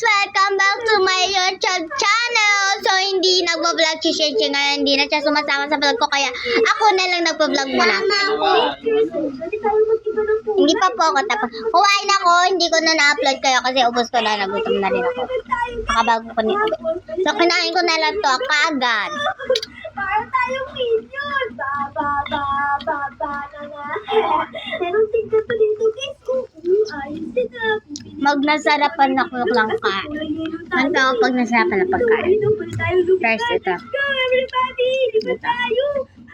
Welcome back to my YouTube channel. So, hindi nagpa-vlog si Shenchi ngayon. Hindi na siya sumasama sa vlog ko. Kaya, ako na lang nagpa-vlog muna. Hindi pa po ako tapos. Kumain ako. Hindi ko na na-upload kayo kasi ubos ko na. Nagutom na rin ako. Nakabago ko nito. So, kinain ko na lang to kaagad. Para tayong minion. Na nga. Merong tingnan pa dito, guys. Ayos din na. Magnasarapan ako lang ka. Ano ako pag nasarapan na pagkain? First, ito. Go, everybody! Lipat tayo!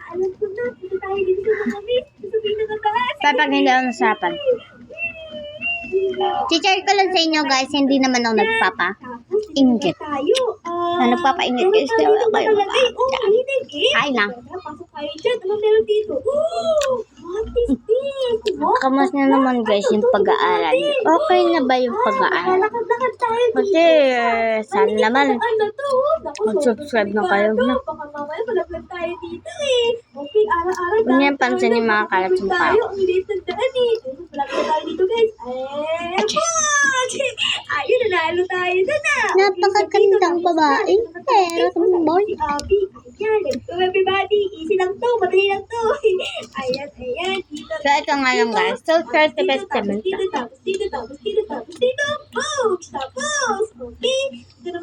Alam ko na, punta tayo dito sa mga miss. Sa pinakataas. Kapag hindi ako nasarapan. Teacher ko lang sa inyo guys, hindi naman ako nagpapa-inggit. Tayo. Nagpapa-inggit guys. Kain lang. Pasok tayo dyan. Ano meron dito? What is this? Kamusta naman guys yung pag-aaral? Okay na ba yung pag-aaral? Lakad-lakad tayo dito. Kasi sana naman Ano to? mag-subscribe na kayo na. Baka mamaya malaglag tayo dito eh. Okay, araw-araw Huwag niyo pansin yung mga kalat yung paa. tayo. Ang liit ng daan eh. Malaglag tayo dito guys. Ayun, nanalo tayo na na. Napakagandang babae. Pero tumboy. Abi, ayan. Let's go everybody. Easy lang to. Madali lang to. Ayan, ayan. Dito. So ito nga lang guys. So 30 best Tapos dito, tapos dito, tapos dito, tapos dito. Tapos, okay. Dito naman